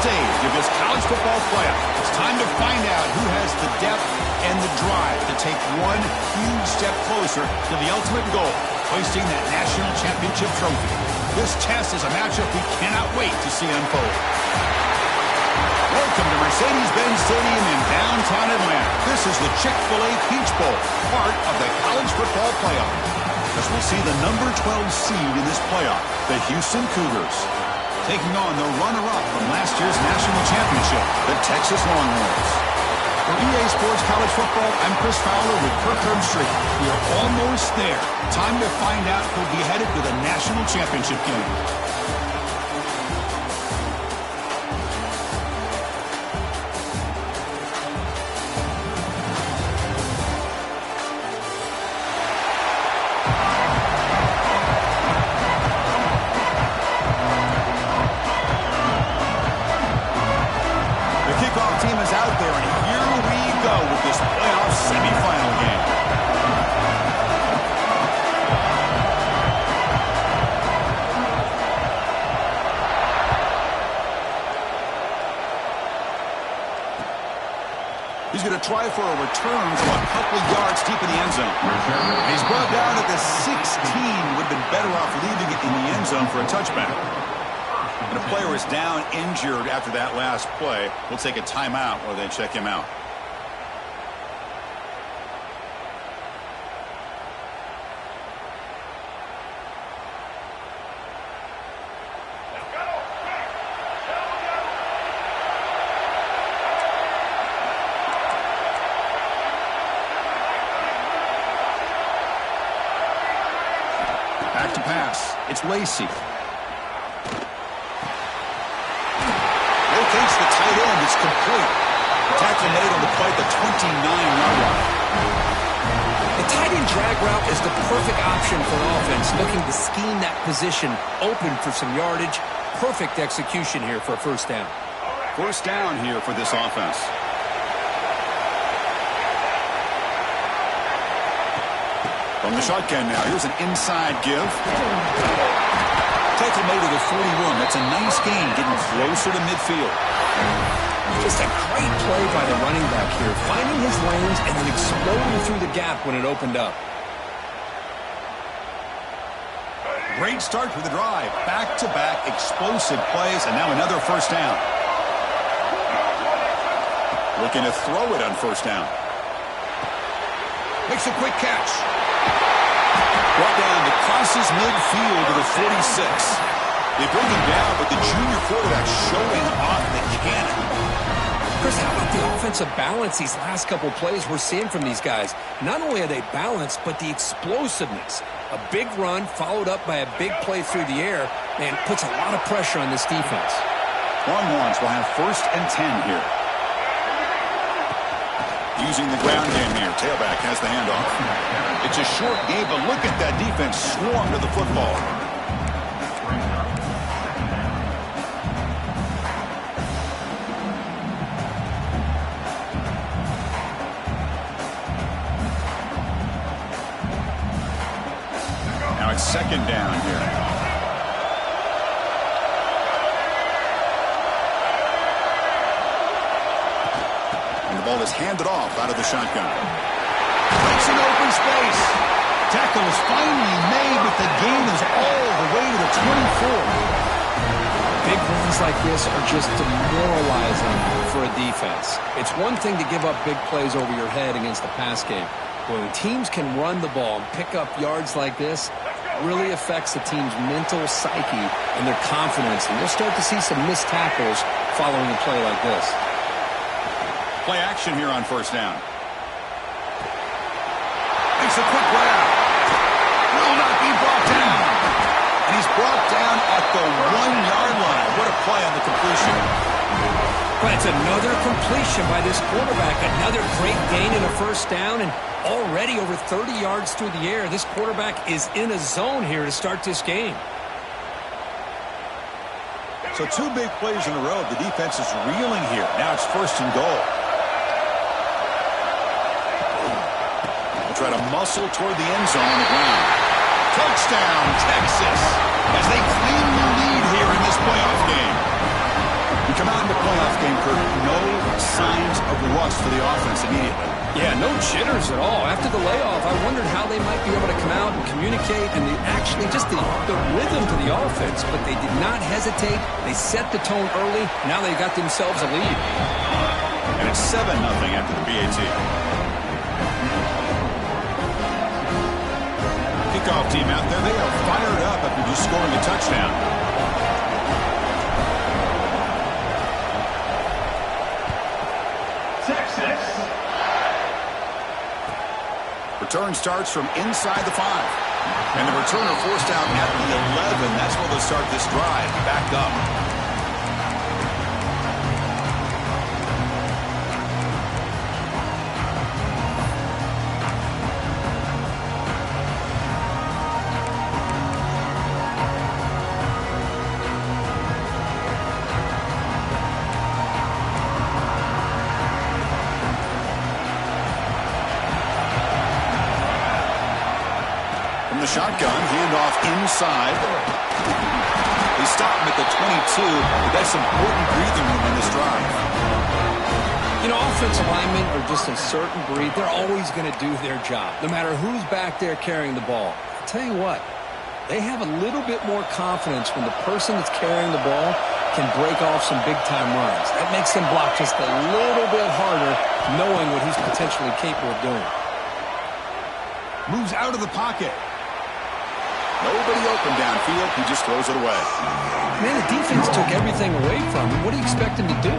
stage of this college football playoff. It's time to find out who has the depth and the drive to take one huge step closer to the ultimate goal, hoisting that national championship trophy. This test is a matchup we cannot wait to see unfold. Welcome to Mercedes-Benz Stadium in downtown Atlanta. This is the Chick-fil-A Peach Bowl, part of the college football playoff. As we'll see the number 12 seed in this playoff, the Houston Cougars, taking on the runner-up from last year's national championship, the Texas Longhorns. For EA Sports College Football, I'm Chris Fowler with Kirk Herbstreit. We are almost there. Time to find out who'll be headed to the national championship game. Team is out there, and here we go with this playoff semifinal game. He's going to try for a return from a couple yards deep in the end zone. He's brought down at the 16. Would have been better off leaving it in the end zone for a touchback. And a player is down injured after that last play. We'll take a timeout while they check him out. Back to pass. It's Lacey. Locates the tight end. It's complete. Tackle made on the play at the 29-yard line. The tight end drag route is the perfect option for an offense looking to scheme that position open for some yardage. Perfect execution here for a first down. First down here for this offense. From the shotgun now. Here's an inside give. Tackle made to the 41. That's a nice gain, getting closer to midfield. Just a great play by the running back here, finding his lanes and then exploding through the gap when it opened up. Great start to the drive. Back-to-back explosive plays, and now another first down. Looking to throw it on first down. Makes a quick catch. Brought down to crosses midfield to the 46. They bring him down, but the junior quarterback showing off the cannon. Chris, how about the offensive balance these last couple plays we're seeing from these guys? Not only are they balanced, but the explosiveness. A big run followed up by a big play through the air, and puts a lot of pressure on this defense. Longhorns will have first and 10 here. Using the ground game here. Tailback has the handoff. It's a short game, but look at that defense swarm to the football. Now it's second down here. Ball is handed off out of the shotgun. Breaks in open space. Tackle is finally made, but the gain is all the way to the 24. Big runs like this are just demoralizing for a defense. It's one thing to give up big plays over your head against the pass game. But when teams can run the ball and pick up yards like this, it really affects the team's mental psyche and their confidence. And you'll start to see some missed tackles following a play like this. Play action here on first down. Makes a quick grab. Will not be brought down. And he's brought down at the 1-yard line. What a play on the completion. But it's another completion by this quarterback. Another great gain in a first down, and already over 30 yards through the air. This quarterback is in a zone here to start this game. So two big plays in a row. The defense is reeling here. Now it's first and goal. Try to muscle toward the end zone on the ground. Touchdown, Texas, as they claim the lead here in this playoff game. come out in the playoff game, Kurt, no signs of rust for the offense immediately. Yeah, no jitters at all. After the layoff, I wondered how they might be able to come out and communicate and actually just the rhythm to the offense. But they did not hesitate. They set the tone early. Now they got themselves a lead. And it's 7-0 after the BAT. Kickoff team out there. They are fired up after just scoring a touchdown. Return starts from inside the 5. And the returner forced out at the 11. That's where they'll start this drive. Back up. Shotgun, handoff inside. They stop him at the 22, but that's important breathing room in this drive. You know, offensive linemen are just a certain breed. They're always going to do their job, no matter who's back there carrying the ball. I'll tell you what, they have a little bit more confidence when the person that's carrying the ball can break off some big-time runs. That makes them block just a little bit harder, knowing what he's potentially capable of doing. Moves out of the pocket. Nobody open downfield. He just throws it away. Man, the defense took everything away from him. What do you expect him to do?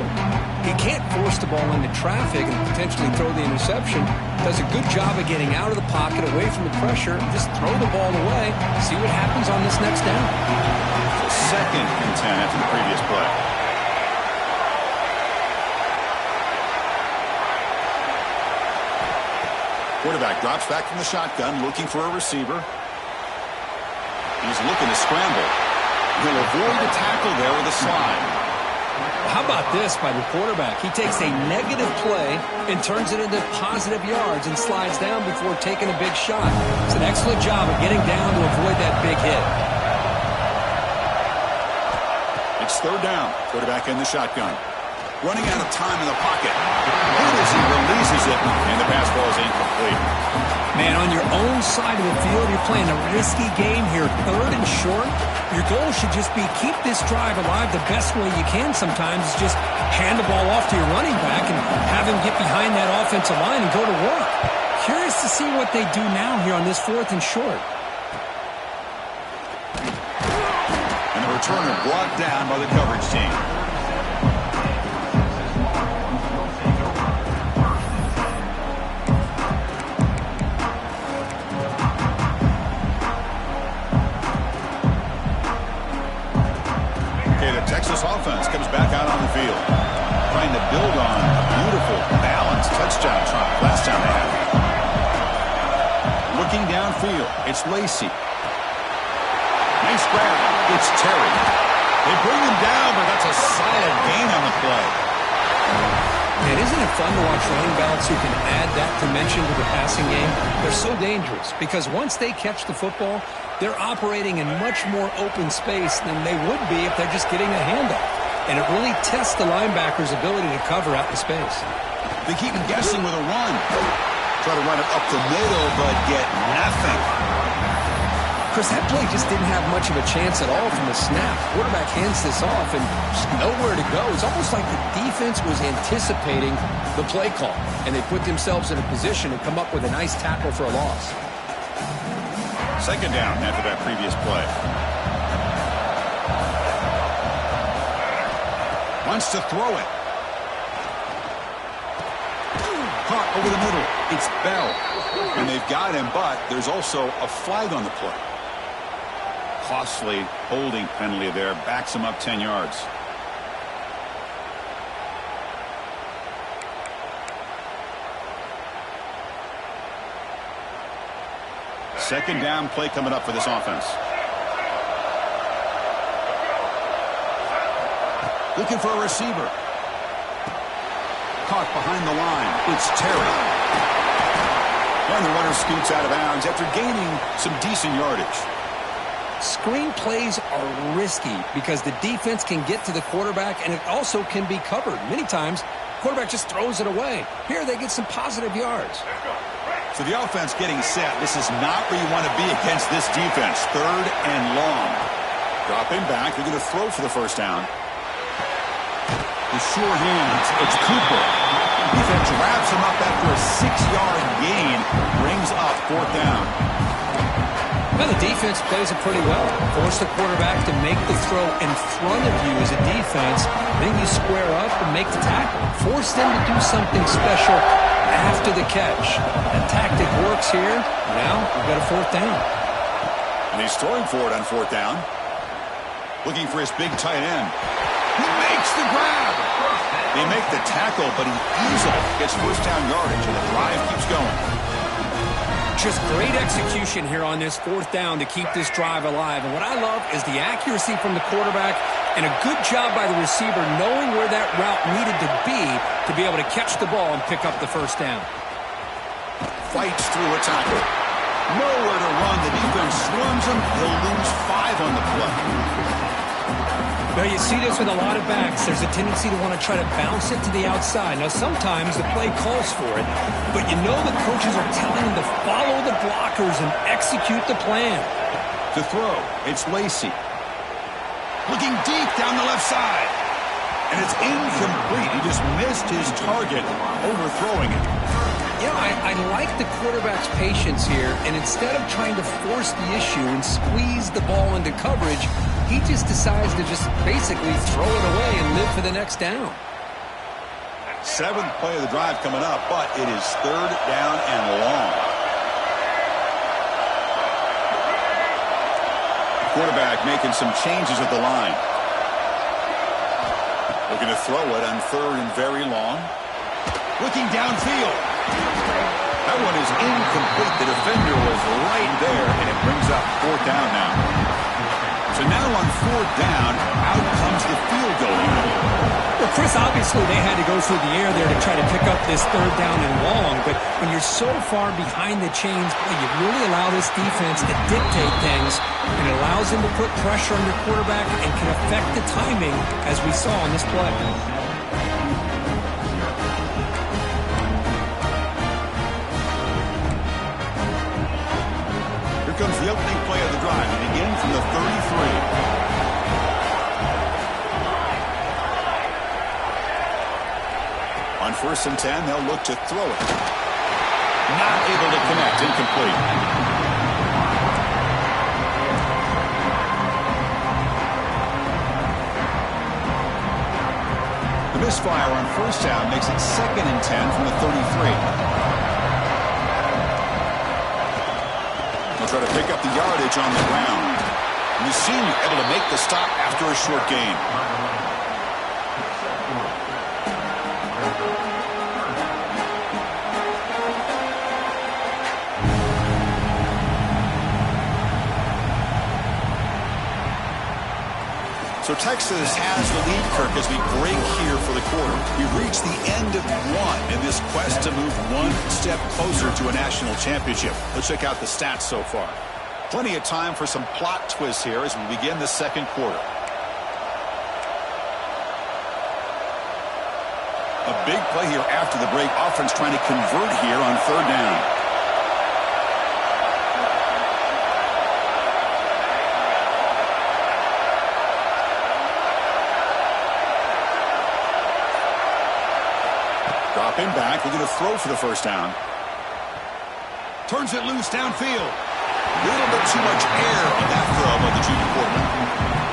He can't force the ball into traffic and potentially throw the interception. Does a good job of getting out of the pocket, away from the pressure, and just throw the ball away. See what happens on this next down. So 2nd and 10 after the previous play. Quarterback drops back from the shotgun, looking for a receiver. He's looking to scramble. He'll avoid the tackle there with a slide. How about this by the quarterback? He takes a negative play and turns it into positive yards and slides down before taking a big shot. It's an excellent job of getting down to avoid that big hit. It's 3rd down. Quarterback in the shotgun. Running out of time in the pocket. Good as he releases it, and the pass ball is incomplete. Man, on your own side of the field, you're playing a risky game here. 3rd and short. Your goal should just be keep this drive alive the best way you can sometimes is just hand the ball off to your running back and have him get behind that offensive line and go to work. Curious to see what they do now here on this 4th and short. And the returner brought down by the coverage team. Texas offense comes back out on the field, trying to build on a beautiful, balanced touchdown try last time they had it. Looking downfield, it's Lacy. Nice grab. It's Terry. They bring him down, but that's a solid gain on the play. Man, isn't it fun to watch running backs who can add that dimension to the passing game? They're so dangerous because once they catch the football, they're operating in much more open space than they would be if they're just getting a handoff. And it really tests the linebacker's ability to cover out the space. They keep him guessing with a run. Try to run it up the middle, but get nothing. Chris, that play just didn't have much of a chance at all from the snap. Quarterback hands this off and just nowhere to go. It's almost like the defense was anticipating the play call, and they put themselves in a position to come up with a nice tackle for a loss. 2nd down after that previous play. Wants to throw it. Caught over the middle. It's Bell. And they've got him, but there's also a flag on the play. Costly holding penalty there. Backs him up 10 yards. Second down play coming up for this offense. Looking for a receiver. Caught behind the line. It's Terry. And the runner scoots out of bounds after gaining some decent yardage. Screen plays are risky because the defense can get to the quarterback, and it also can be covered. Many times, the quarterback just throws it away. Here, they get some positive yards. So the offense getting set. This is not where you want to be against this defense. 3rd and long. Dropping back. They're going to throw for the first down. The sure hands. It's Cooper. Defense wraps him up after a 6-yard gain. Brings up 4th down. Well, the defense plays it pretty well. Force the quarterback to make the throw in front of you as a defense. Then you square up and make the tackle. Force them to do something special after the catch. That tactic works here. Now we've got a 4th down. And he's throwing for it on 4th down. Looking for his big tight end. He makes the grab. They make the tackle, but he easily gets 1st down yardage, and the drive keeps going. Just great execution here on this 4th down to keep this drive alive. And what I love is the accuracy from the quarterback and a good job by the receiver knowing where that route needed to be able to catch the ball and pick up the 1st down. Fights through a tackle. Nowhere to run. The defense swarms him. He'll lose 5 on the play. Now, you see this with a lot of backs. There's a tendency to want to try to bounce it to the outside. Now, sometimes the play calls for it, but you know the coaches are telling them to follow the blockers and execute the plan. To throw, it's Lacy. Looking deep down the left side. And it's incomplete. He just missed his target, overthrowing it. You know, I like the quarterback's patience here, and instead of trying to force the issue and squeeze the ball into coverage, he just decides to just basically throw it away and live for the next down. 7th play of the drive coming up, but it is 3rd down and long. Quarterback making some changes at the line. Looking to throw it on 3rd and very long. Looking downfield. That one is incomplete. The defender was right there, and it brings up 4th down now. So now on 4th down, out comes the field goal unit. Well, Chris, obviously they had to go through the air there to try to pick up this 3rd down and long, but when you're so far behind the chains, you really allow this defense to dictate things, and it allows them to put pressure on your quarterback and can affect the timing, as we saw on this play. Comes the opening play of the drive. It begins from the 33. On 1st and 10, they'll look to throw it. Not able to connect. Incomplete. The misfire on 1st down makes it 2nd and 10 from the 33. Try to pick up the yardage on the ground. And the senior able to make the stop after a short gain. So Texas has the lead, Kirk, as we break here for the quarter. We've reached the end of 1 in this quest to move 1 step closer to a national championship. Let's check out the stats so far. Plenty of time for some plot twists here as we begin the 2nd quarter. A big play here after the break. Offense trying to convert here on 3rd down. Dropping back, looking to throw for the 1st down. Turns it loose downfield. A little bit too much air on that throw by the junior quarterback.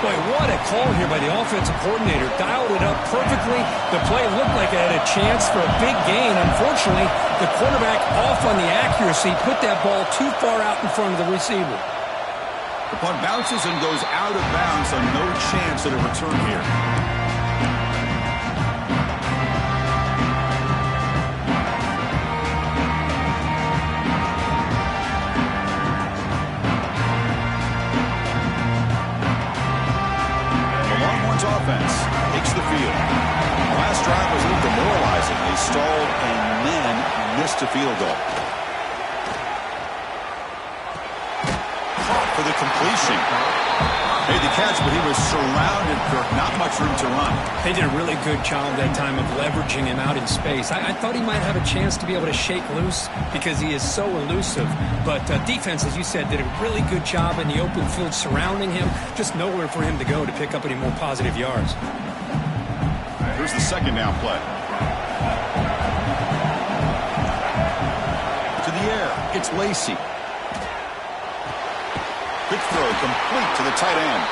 Boy, what a call here by the offensive coordinator. Dialed it up perfectly. The play looked like it had a chance for a big gain. Unfortunately, the quarterback off on the accuracy, put that ball too far out in front of the receiver. The punt bounces and goes out of bounds, so no chance at a return here. Offense takes the field. The last drive was a little demoralizing. They stalled and then missed a field goal. Caught for the completion. Made the catch, but he was surrounded, Kirk. Not much room to run. They did a really good job that time of leveraging him out in space. I thought he might have a chance to be able to shake loose because he is so elusive. But defense, as you said, did a really good job in the open field surrounding him. Just nowhere for him to go to pick up any more positive yards. Here's the second down play. To the air, it's Lacy. Quick throw complete to the tight end.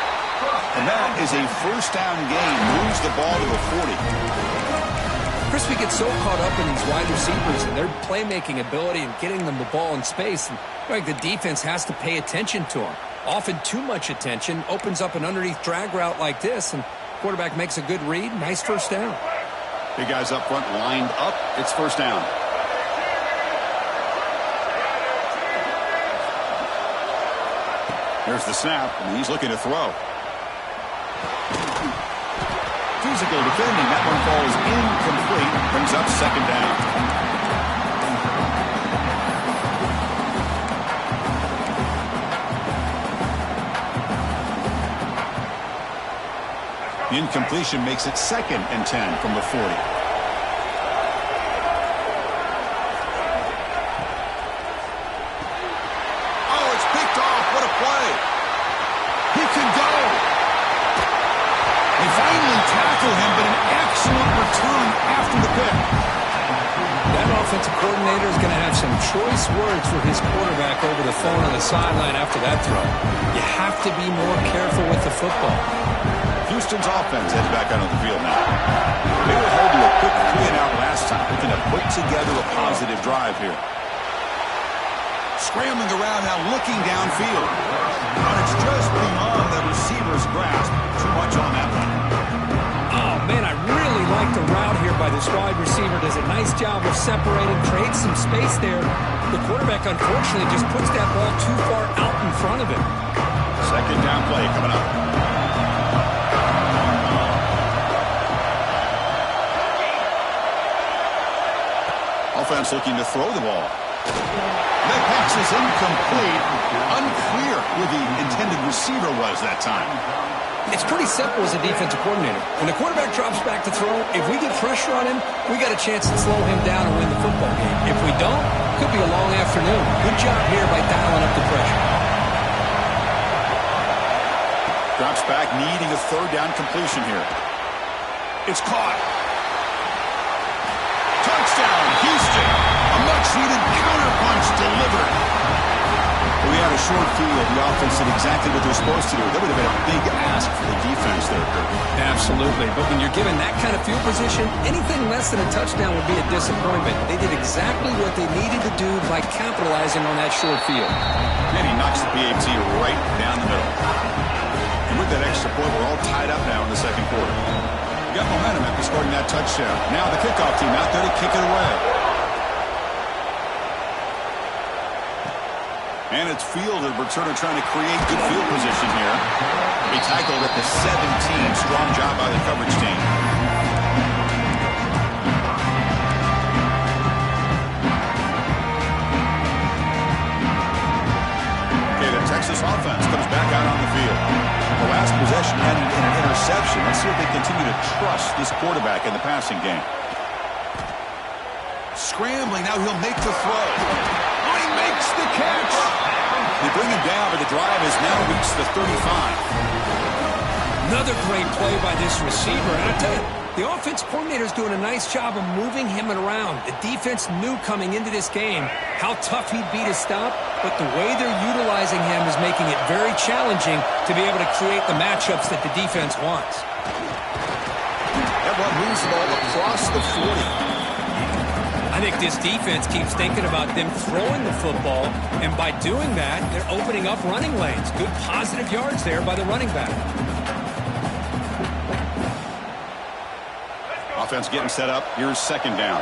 And that is a first down gain. Moves the ball to the 40. Chris, we get so caught up in these wide receivers and their playmaking ability and getting them the ball in space. And like the defense has to pay attention to them. Often too much attention opens up an underneath drag route like this. And quarterback makes a good read. Nice first down. Big guys up front lined up. It's first down. There's the snap, and he's looking to throw. Physical defending. That one falls incomplete. Brings up second down. The incompletion makes it 2nd and 10 from the 40. Him, but an excellent return after the pick. That offensive coordinator is going to have some choice words for his quarterback over the phone on the sideline after that throw. You have to be more careful with the football. Houston's offense heads back out on the field now. They were held to a quick 3-and-out last time. Looking to put together a positive drive here. Scrambling around now, looking downfield. And it's just beyond the receiver's grasp. Too much on that one. Man, I really like the route here by this wide receiver. Does a nice job of separating, creates some space there. The quarterback, unfortunately, just puts that ball too far out in front of him. Second down play coming up. Offense looking to throw the ball. That pass is incomplete. Unclear who the intended receiver was that time. It's pretty simple as a defensive coordinator. When the quarterback drops back to throw, if we get pressure on him, we got a chance to slow him down and win the football game. If we don't, it could be a long afternoon. Good job here by dialing up the pressure. Drops back, needing a third down completion here. It's caught. Touchdown, Houston. A much-needed counterpunch delivered. We had a short field. The offense did exactly what they're supposed to do. That would have been a big ask for the defense there, Kirk. Absolutely. But when you're given that kind of field position, anything less than a touchdown would be a disappointment. They did exactly what they needed to do by capitalizing on that short field. And he knocks the PAT right down the middle. And with that extra point, we're all tied up now in the second quarter. We got momentum after scoring that touchdown. Now the kickoff team out there to kick it away. And it's Fielder, returner trying to create good field position here. He tackled at the 17. Strong job by the coverage team. Okay, the Texas offense comes back out on the field. The last possession ended in an interception. Let's see if they continue to trust this quarterback in the passing game. Scrambling, now he'll make the throw. Oh, he makes the catch. They bring him down, but the drive has now reached the 35. Another great play by this receiver. And I tell you, the offense coordinator is doing a nice job of moving him around. The defense knew coming into this game how tough he'd be to stop, but the way they're utilizing him is making it very challenging to be able to create the matchups that the defense wants. That one moves the ball across the 40. I think this defense keeps thinking about them throwing the football, and by doing that, they're opening up running lanes. Good positive yards there by the running back. Offense getting set up. Here's second down.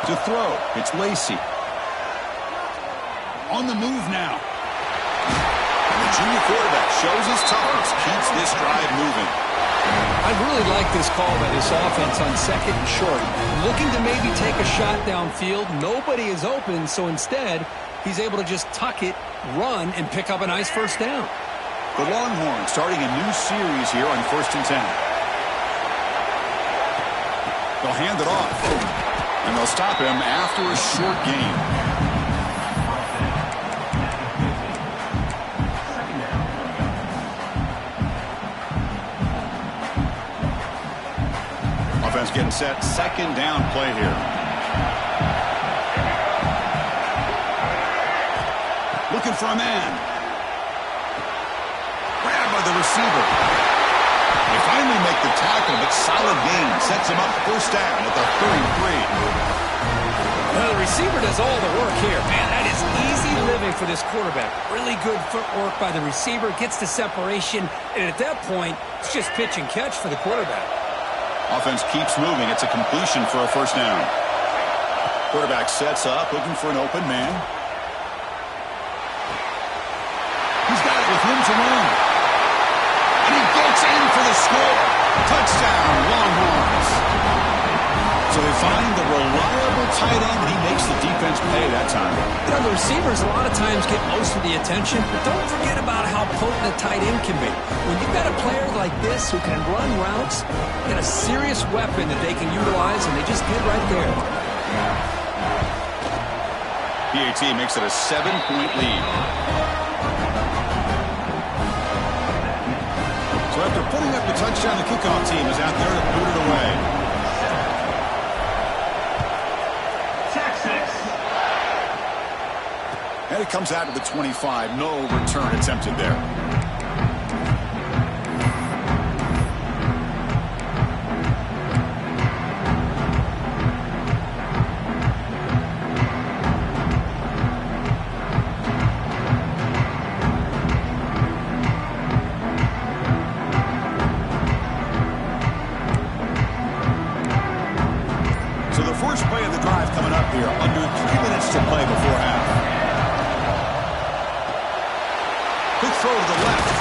To throw, it's Lacy. On the move now. The junior quarterback shows his toughness, keeps this drive moving. I really like this call by this offense on second and short. Looking to maybe take a shot downfield. Nobody is open, so instead, he's able to just tuck it, run, and pick up a nice first down. The Longhorns starting a new series here on 1st and 10. They'll hand it off, and they'll stop him after a short gain. Offense getting set. Second down play here. Looking for a man. Grabbed by the receiver. They finally make the tackle, but solid gain sets him up first down at the 33. Well, the receiver does all the work here. Man, that is easy living for this quarterback. Really good footwork by the receiver. Gets the separation, and at that point, it's just pitch and catch for the quarterback. Offense keeps moving. It's a completion for a first down. Quarterback sets up, looking for an open man. He's got it with room to run. And he gets in for the score. Touchdown, Longhorns. So they find the reliable tight end. He makes the defense pay that time. You know, the receivers a lot of times get most of the attention, but don't forget about how potent a tight end can be. When you've got a player like this who can run routes, you got a serious weapon that they can utilize, and they just did right there. PAT makes it a 7-point lead. So after putting up the touchdown, the kickoff team is out there to boot it away. And it comes out to the 25. No return attempted there. So the first play of the drive coming up here. Under 3 minutes to play before half. Quick throw to the left.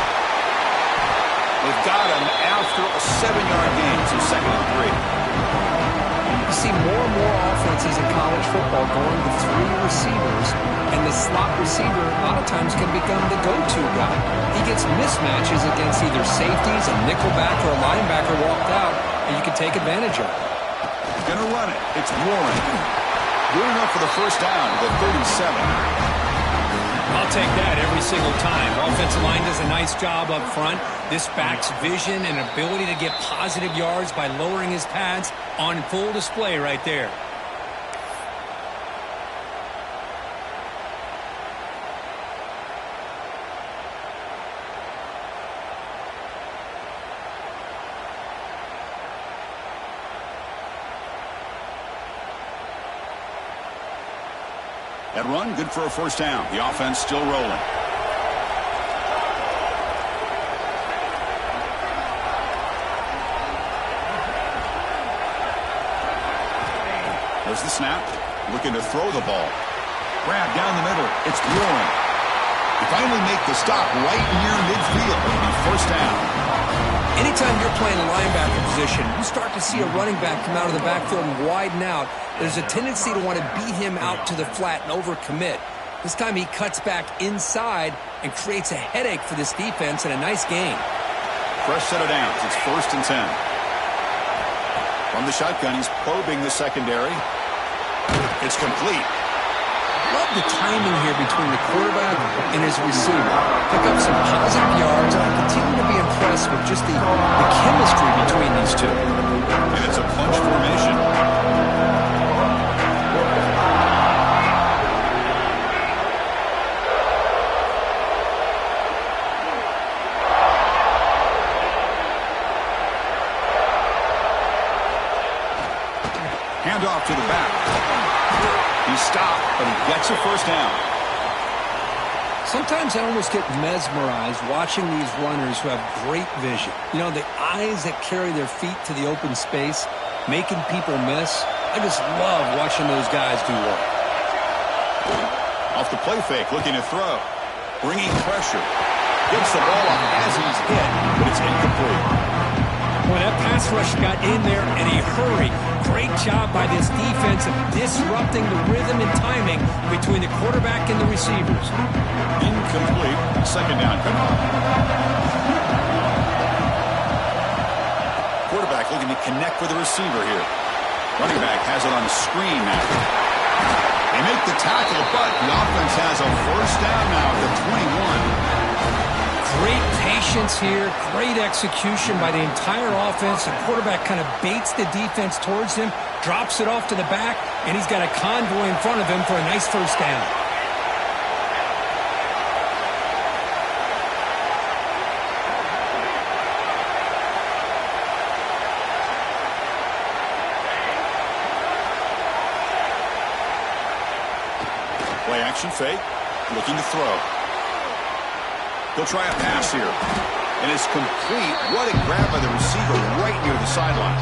They've got him after a 7-yard gain, so 2nd and 3. You see more and more offenses in college football going with 3 receivers, and the slot receiver a lot of times can become the go-to guy. He gets mismatches against either safeties, a nickelback, or a linebacker walked out, and you can take advantage of it. Going to run it. It's Warren. Good enough for the first down to the 37. I'll take that every single time. Offensive line does a nice job up front. This back's vision and ability to get positive yards by lowering his pads on full display right there. That run, good for a first down. The offense still rolling. There's the snap. Looking to throw the ball. Grab down the middle. It's Warren. They finally make the stop right near midfield. It'll be first down. Anytime you're playing a linebacker position, you start to see a running back come out of the backfield and widen out. There's a tendency to want to beat him out to the flat and overcommit. This time he cuts back inside and creates a headache for this defense and a nice gain. Fresh set of downs. It's 1st and 10. From the shotgun, he's probing the secondary. It's complete. Love the timing here between the quarterback and his receiver. Pick up some positive yards, and I continue to be impressed with just the chemistry between these two. And it's a punch formation. Handoff to the back. He's stopped, but he gets a first down. Sometimes I almost get mesmerized watching these runners who have great vision. You know, the eyes that carry their feet to the open space, making people miss. I just love watching those guys do work. Off the play fake, looking to throw. Bringing pressure. Gets the ball off as he's hit, but it's incomplete. Well, that pass rush got in there in a hurry. Great job by this defense of disrupting the rhythm and timing between the quarterback and the receivers. Incomplete. Second down. Come on. Quarterback looking to connect with the receiver here. Running back has it on the screen now. They make the tackle, but the offense has a first down now at the 21. Great patience here, great execution by the entire offense. The quarterback kind of baits the defense towards him, drops it off to the back, and he's got a convoy in front of him for a nice first down. Play action fake, looking to throw. He'll try a pass here. And it's complete. What a grab by the receiver right near the sideline.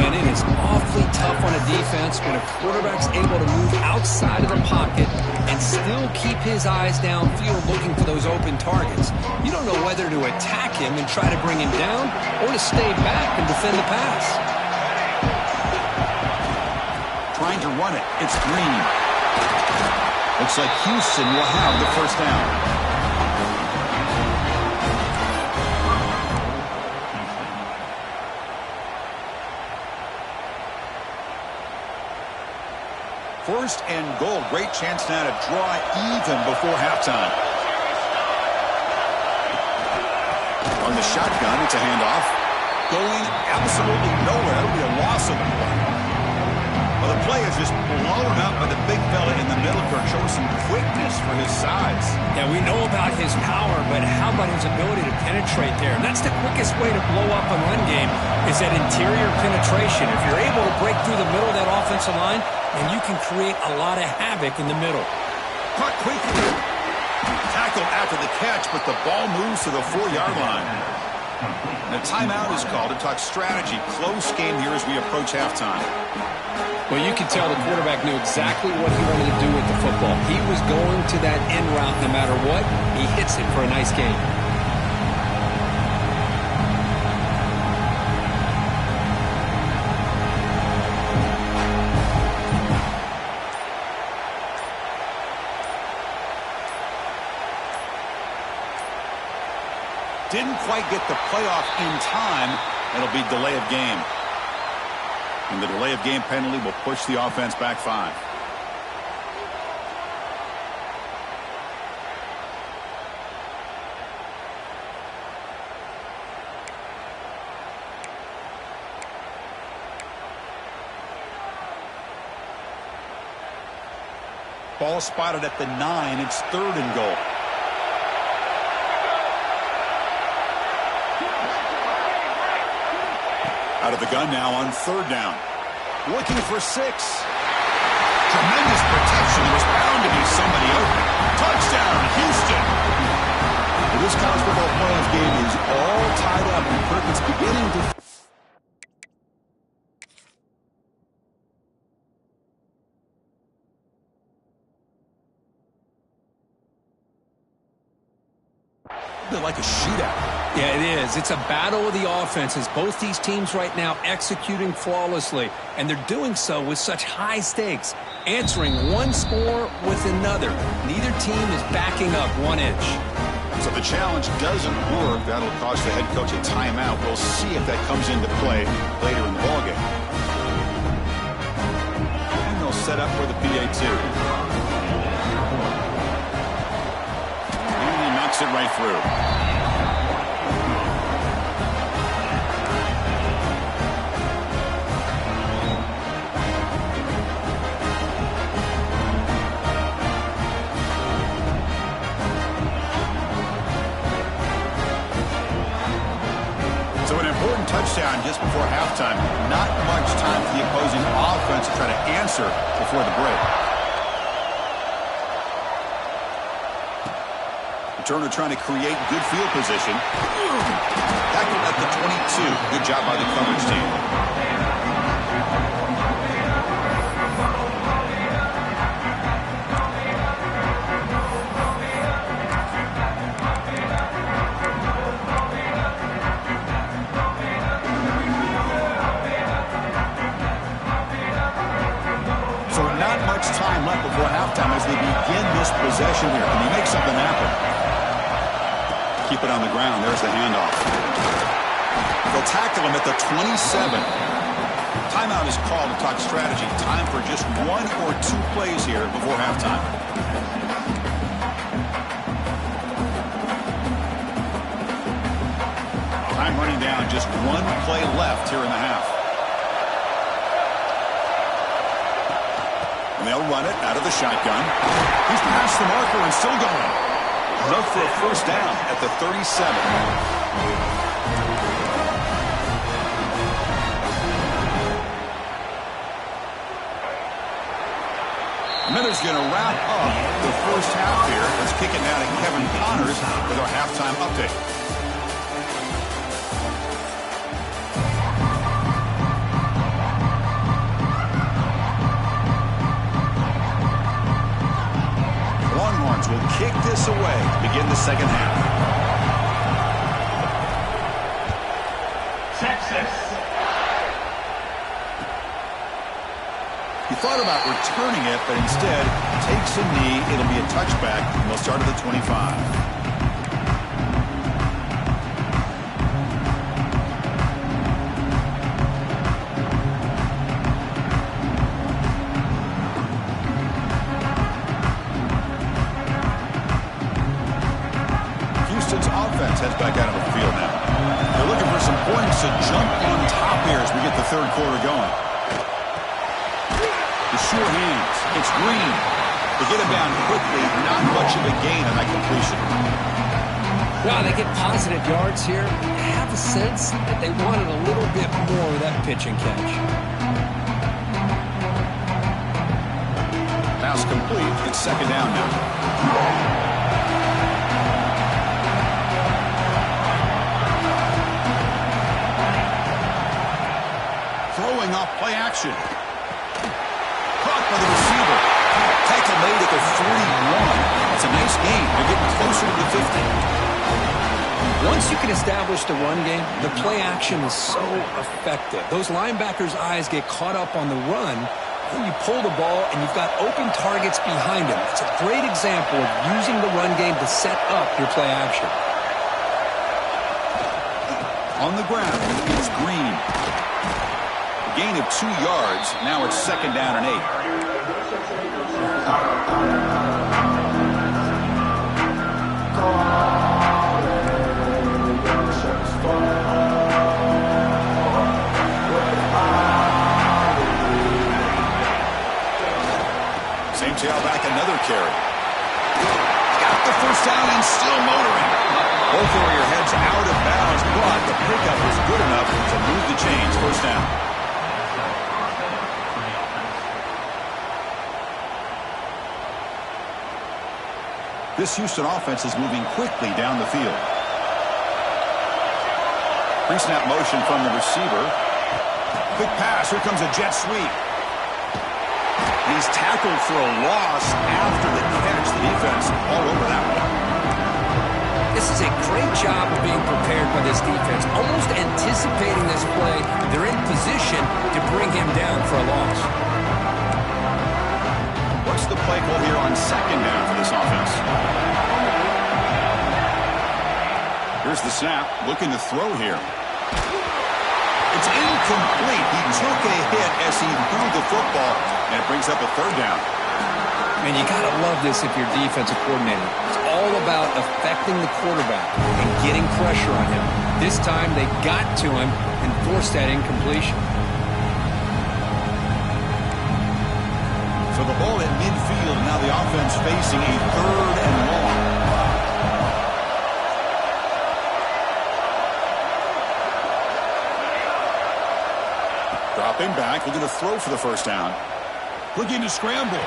And it is awfully tough on a defense when a quarterback's able to move outside of the pocket and still keep his eyes downfield looking for those open targets. You don't know whether to attack him and try to bring him down or to stay back and defend the pass. Trying to run it. It's Green. Looks like Houston will have the first down. First and goal. Great chance now to draw even before halftime. On the shotgun, it's a handoff. Going absolutely nowhere. It'll be a loss of the play. Well, the play is just blown up by the big fella in the middle for showing some quickness for his size. Yeah, we know about his power, but how about his ability to penetrate there? And that's the quickest way to blow up a run game is that interior penetration. If you're able to break through the middle of that offensive line, then you can create a lot of havoc in the middle. Caught quickly. Tackled after the catch, but the ball moves to the 4-yard line. And a timeout is called to talk strategy. Close game here as we approach halftime. Well, you can tell the quarterback knew exactly what he wanted to do with the football. He was going to that end route no matter what. He hits it for a nice gain. Didn't quite get the playoff in time. It'll be delay of game. And the delay of game penalty will push the offense back 5. Ball spotted at the 9. It's 3rd and goal. Out of the gun now on 3rd down. Looking for 6. Tremendous protection. There was bound to be somebody open. Touchdown, Houston. Well, this college football playoff game is all tied up, and Perkins beginning to... like a shootout. Yeah, it is. It's a battle of the offenses. Both these teams right now executing flawlessly, and they're doing so with such high stakes, answering one score with another. Neither team is backing up 1 inch. So the challenge doesn't work. That'll cost the head coach a timeout. We'll see if that comes into play later in the ballgame. And they'll set up for the PA2. And he knocks it right through. Touchdown just before halftime. Not much time for the opposing offense to try to answer before the break. Turner trying to create good field position. Tackled at the 22. Good job by the coverage team. possession here. Can he make something happen? Keep it on the ground. There's the handoff. They'll tackle him at the 27. Timeout is called to talk strategy. Time for just 1 or 2 plays here before halftime. Time running down. Just 1 play left here in the half. And they'll run it out of the shotgun. He's past the marker and still going. Enough for a first down at the 37. Miller's going to wrap up the first half here. Let's kick it now to Kevin Connors with our halftime update. Longhorns will kick this away to begin the second half. Texas. He thought about returning it, but instead takes a knee. It'll be a touchback, and they'll start at the 25. Houston's offense heads back out of the field now. They're looking for some points to jump on top here as we get the third quarter going. The sure hands. It's Green. They get him down quickly. Not much of a gain on that completion. Wow, they get positive yards here. I have a sense that they wanted a little bit more of that pitch and catch. Pass complete. It's second down now. Throwing off play action. Caught by the receiver. Tackle made at the 41. It's a nice gain. They're getting closer to the 50. Once you can establish the run game, the play action is so effective. Those linebackers' eyes get caught up on the run. Then you pull the ball, and you've got open targets behind them. It's a great example of using the run game to set up your play action. On the ground, it's Green. A gain of 2 yards. Now it's second down and 8. Same tailback, another carry. Got the first down and still motoring. Both Warrior heads out of bounds, but the pickup is good enough to move the chains. First down. This Houston offense is moving quickly down the field. Pre-snap motion from the receiver. Quick pass. Here comes a jet sweep. He's tackled for a loss after the catch. The defense all over that one. This is a great job of being prepared by this defense, almost anticipating this play. They're in position to bring him down for a loss. What's the play call here on second down for this offense? Here's the snap. Looking to throw here. It's incomplete. He took a hit as he threw the football, and it brings up a third down. And you got to love this if you're defensive coordinator. It's all about affecting the quarterback and getting pressure on him. This time they got to him and forced that incompletion. So the ball at midfield, and now the offense facing a third and long. Dropping back, looking to throw for the first down. Looking to scramble.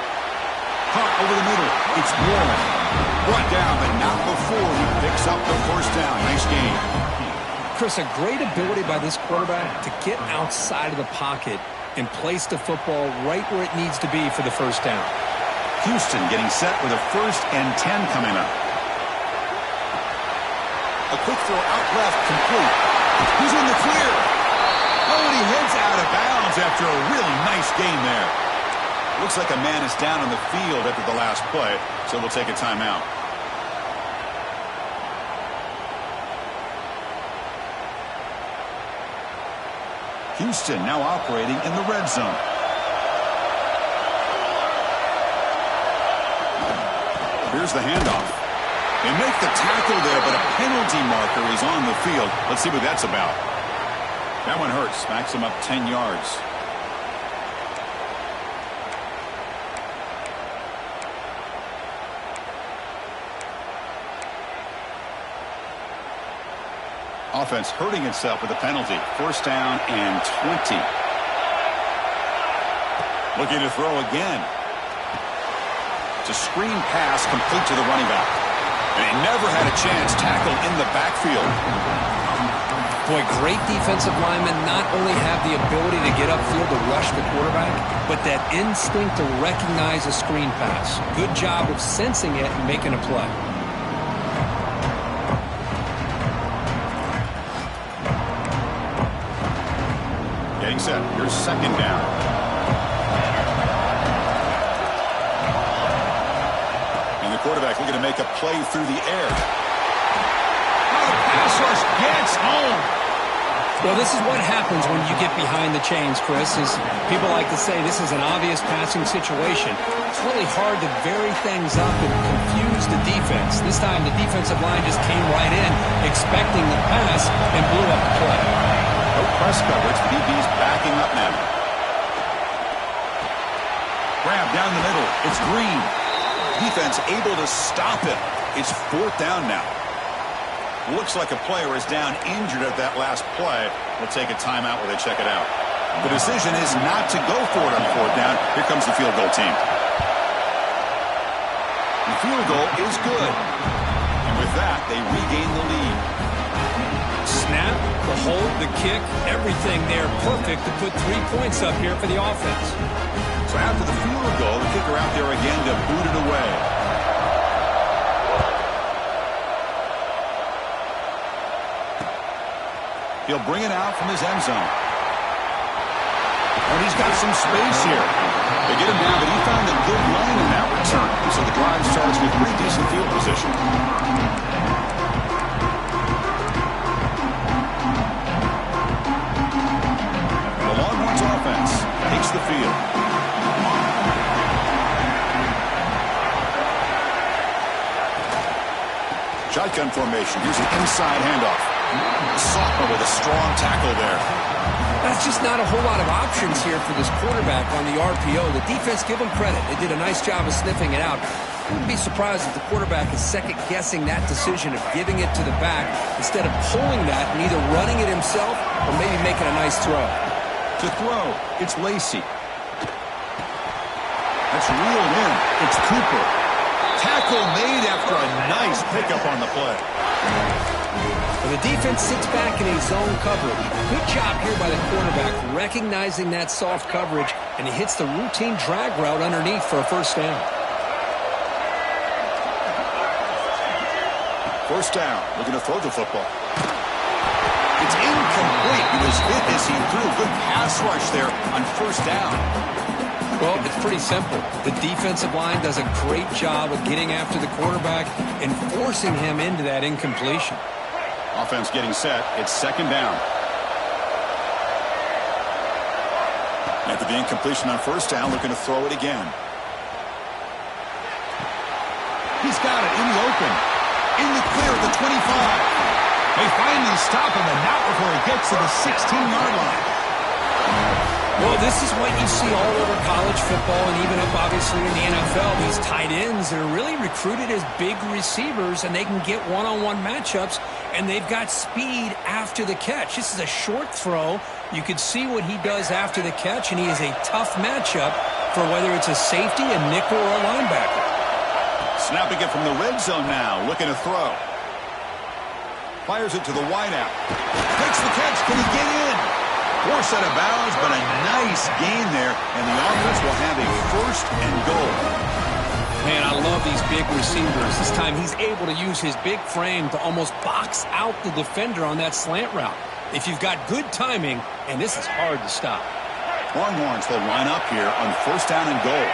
Caught over the middle. It's Warren. Brought down, but not before he picks up the first down. Nice game. Chris, a great ability by this quarterback to get outside of the pocket and place the football right where it needs to be for the first down. Houston getting set with a 1st and 10 coming up. A quick throw out left, complete. He's in the clear. Oh, and he heads out of bounds after a really nice game there. Looks like a man is down on the field after the last play, so we'll take a timeout. Houston now operating in the red zone. Here's the handoff. They make the tackle there, but a penalty marker is on the field. Let's see what that's about. That one hurts. Backs him up 10 yards. Offense hurting itself with a penalty. First down and 20. Looking to throw again. It's a screen pass complete to the running back. And he never had a chance tackled in the backfield. Boy, great defensive linemen not only have the ability to get upfield to rush the quarterback, but that instinct to recognize a screen pass. Good job of sensing it and making a play. Getting set. Here's second down. And the quarterback looking to make a play through the air. Oh, the pass rush gets home. Well, this is what happens when you get behind the chains, Chris. Is people like to say this is an obvious passing situation. It's really hard to vary things up and confuse the defense. This time the defensive line just came right in, expecting the pass, and blew up the play. No press coverage. DB's backing up now. Grab down the middle. It's Green. Defense able to stop it. It's fourth down now. Looks like a player is down injured at that last play. We'll take a timeout while they check it out. The decision is not to go for it on fourth down. Here comes the field goal team. The field goal is good. And with that, they regain the lead. Snap, the hold, the kick, everything there perfect to put 3 points up here for the offense. So after the field goal, the kicker out there again to boot it away. He'll bring it out from his end zone. And he's got some space here. They get him down, but he found a good line in that return. So the drive starts with pretty decent field position. The Longhorns offense takes the field. Shotgun formation. Here's an inside handoff. Sophomore with a strong tackle there. That's just not a whole lot of options here for this quarterback on the RPO. The defense, give them credit. They did a nice job of sniffing it out. I wouldn't be surprised if the quarterback is second-guessing that decision of giving it to the back instead of pulling that and either running it himself or maybe making a nice throw. To throw, it's Lacey. That's reeled in. It's Cooper. Tackle made after a nice pickup on the play. Well, the defense sits back in a zone coverage. Good job here by the quarterback recognizing that soft coverage, and he hits the routine drag route underneath for a first down. First down, looking to throw the football. It's incomplete. He was hit as he threw. Good pass rush there on first down. Well, it's pretty simple. The defensive line does a great job of getting after the quarterback and forcing him into that incompletion. Offense getting set. It's second down. After the incompletion on first down, looking to throw it again. He's got it in the open. In the clear at the 25. They finally stop him, and not before he gets to the 16-yard line. Well, this is what you see all over college football and even up, obviously, in the NFL. These tight ends that are really recruited as big receivers, and they can get one-on-one matchups, and they've got speed after the catch. This is a short throw. You could see what he does after the catch, and he is a tough matchup for whether it's a safety, a nickel, or a linebacker. Snapping it from the red zone now, looking to throw. Fires it to the wideout. Takes the catch. Can he get in? Forced out of bounds, but a nice gain there, and the offense will have a first and goal. Man, I love these big receivers. This time he's able to use his big frame to almost box out the defender on that slant route. If you've got good timing, and this is hard to stop. Longhorns will line up here on first down and goal.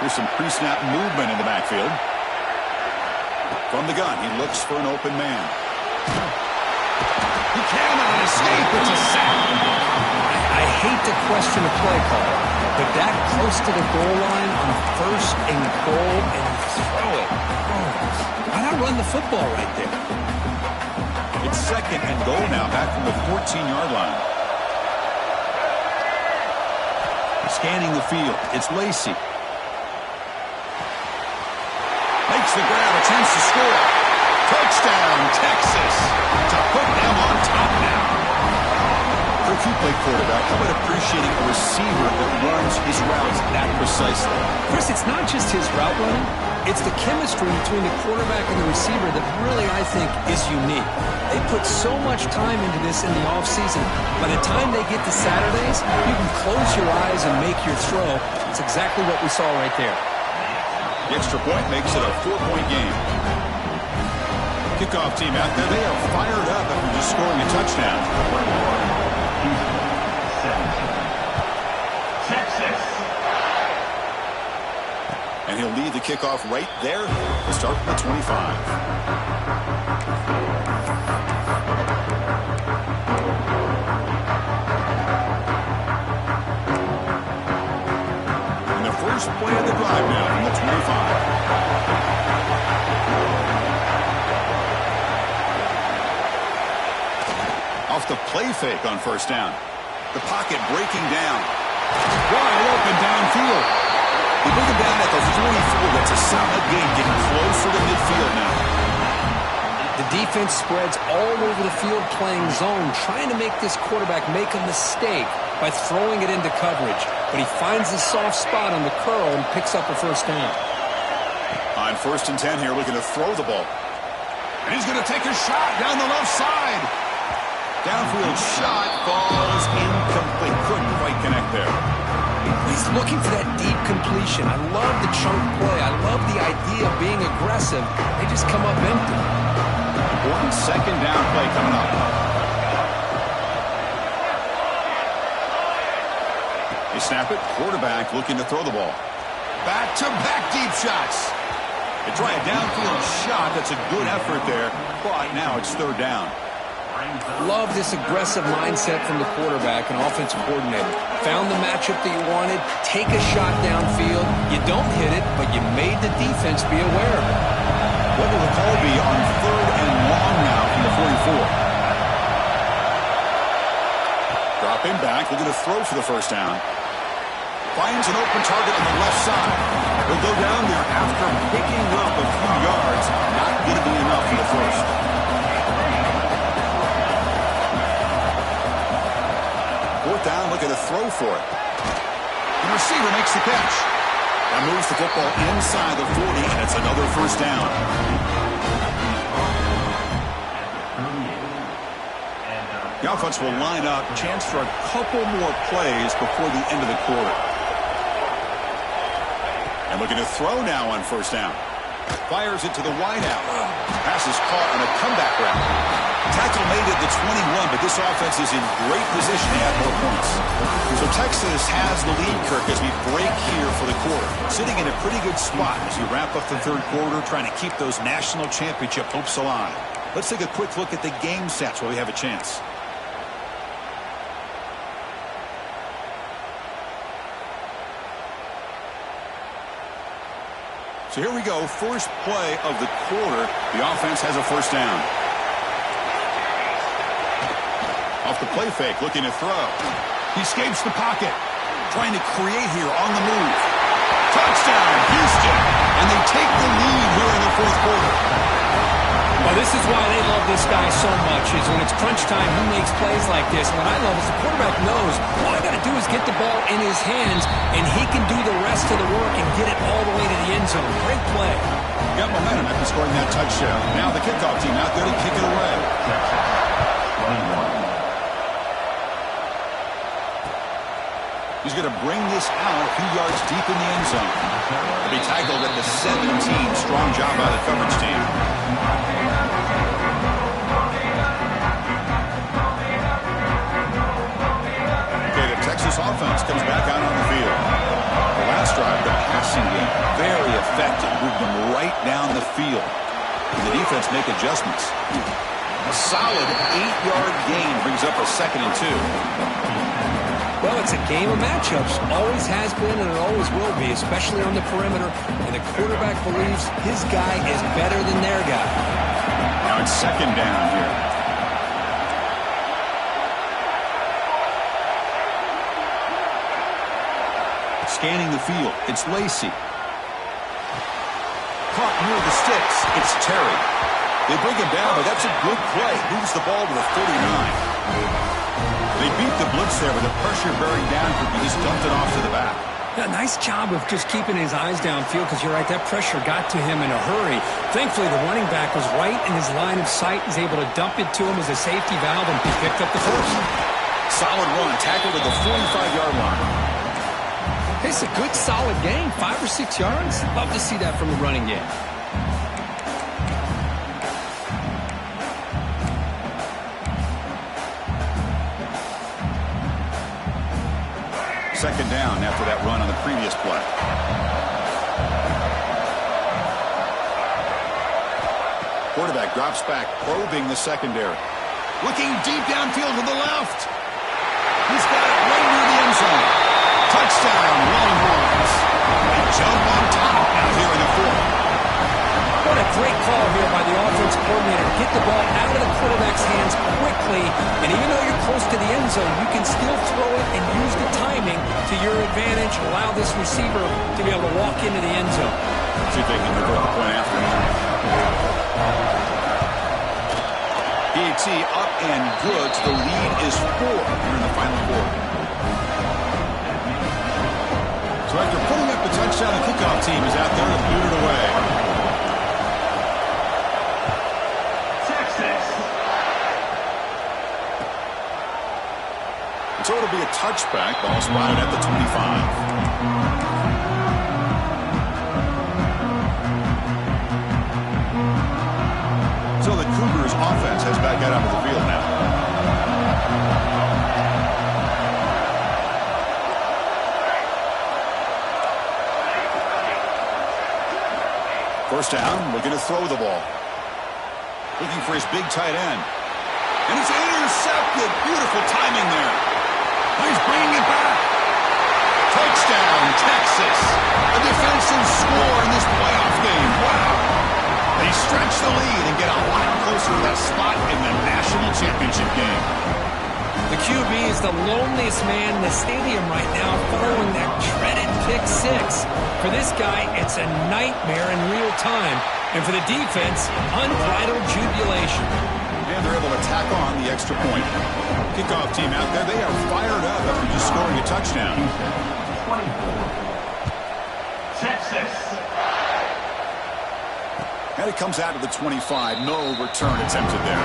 Here's some pre-snap movement in the backfield. From the gun, he looks for an open man. He cannot escape. It's a sack. I hate to question a play call, but that close to the goal line on first and goal, and you throw it. Oh, why not run the football right there? It's second and goal now, back from the 14-yard line. Scanning the field, it's Lacy. Makes the grab, a chance to score. Touchdown, Texas, to put them on top now. If you play quarterback, how about appreciating a receiver that runs his routes that precisely? Chris, it's not just his route running. It's the chemistry between the quarterback and the receiver that really, I think, is unique. They put so much time into this in the offseason. By the time they get to Saturdays, you can close your eyes and make your throw. It's exactly what we saw right there. The extra point makes it a 4-point game. Kickoff team out there, they are fired up after just scoring a touchdown. And he'll lead the kickoff right there to start from the 25. And the first play of the drive now from the 25. Off the play fake on first down. The pocket breaking down. Wide open downfield. They bring him down at the 44. That's a solid gain, getting closer to midfield now. The defense spreads all over the field playing zone, trying to make this quarterback make a mistake by throwing it into coverage. But he finds a soft spot on the curl and picks up a first down. On first and 10 here, looking to throw the ball. And he's going to take a shot down the left side. Downfield shot falls incomplete. Couldn't quite connect there. He's looking for that deep completion. I love the chunk play. I love the idea of being aggressive. They just come up empty. Important second down play coming up. They snap it. Quarterback looking to throw the ball. Back-to-back deep shots. They try a downfield shot. That's a good effort there. But now it's third down. Love this aggressive mindset from the quarterback and offensive coordinator. Found the matchup that you wanted. Take a shot downfield. You don't hit it, but you made the defense be aware of it. What will the call be on third and long now from the 44? Dropping back, looking to throw for the first down. Finds an open target on the left side. Will go down there after picking up a few yards. Not going to be enough for the first. Fourth down, looking to throw for it. The receiver makes the catch. That moves the football inside the 40, and it's another first down. The offense will line up, chance for a couple more plays before the end of the quarter. And looking to throw now on first down. Fires it to the wideout. Pass is caught on a comeback route. Tackle made at the 21, but this offense is in great position to add more points. So Texas has the lead, Kirk, as we break here for the quarter. Sitting in a pretty good spot as you wrap up the third quarter, trying to keep those national championship hopes alive. Let's take a quick look at the game stats while we have a chance. So here we go, first play of the quarter. The offense has a first down. Off the play fake, looking to throw. He escapes the pocket. Trying to create here on the move. Touchdown, Houston. And they take the lead here in the fourth quarter. Well, this is why they love this guy so much, is when it's crunch time, he makes plays like this. What I love is the quarterback knows all I got to do is get the ball in his hands, and he can do the rest of the work and get it all the way to the end zone. Great play. Got momentum after scoring that touchdown. Now the kickoff team out there to kick it away. He's going to bring this out a few yards deep in the end zone. He'll be tackled at the 17. Strong job by the coverage team. offense comes back out on the field. The last drive, the passing game, very effective. Moved them right down the field. And the defense make adjustments. A solid 8-yard gain brings up a 2nd and 2. Well, it's a game of matchups. Always has been and it always will be, especially on the perimeter. And the quarterback believes his guy is better than their guy. Now it's 2nd down here. Scanning the field, it's Lacy. Caught near the sticks, it's Terry. They bring him down, but that's a good play. Moves the ball to the 49. They beat the blitz there with the pressure bearing down, but he just dumped it off to the back. Yeah, nice job of just keeping his eyes downfield because you're right, that pressure got to him in a hurry. Thankfully, the running back was right in his line of sight. He's able to dump it to him as a safety valve, and he picked up the first. Solid run, tackled at the 45-yard line. It's a good, solid game. 5 or 6 yards. Love to see that from the running game. Second down after that run on the previous play. Quarterback drops back, probing the secondary. Looking deep downfield to the left. He's got it right near the end zone. Touchdown, Longhorns. They jump on top now here in the 4th. What a great call here by the offense coordinator to get the ball out of the quarterback's hands quickly. And even though you're close to the end zone, you can still throw it and use the timing to your advantage. Allow this receiver to be able to walk into the end zone. See if they can convert the point after. PAT up and good. The lead is 4 here in the final quarter. So after putting up the touchdown, the kickoff team is out there to boot it away. So it'll be a touchback. Ball spotted at the 25. So the Cougars offense heads back out onto the field now. First down, looking to throw the ball. Looking for his big tight end. And it's intercepted. Beautiful timing there. He's bringing it back. Touchdown, Texas. A defensive score in this playoff game. Wow. They stretch the lead and get a lot closer to that spot in the national championship game. The QB is the loneliest man in the stadium right now following that dreaded pick 6. For this guy, it's a nightmare in real time. And for the defense, unbridled jubilation. And they're able to tack on the extra point. Kickoff team out there, they are fired up after just scoring a touchdown. 24. Texas. And it comes out to the 25. No return attempted there.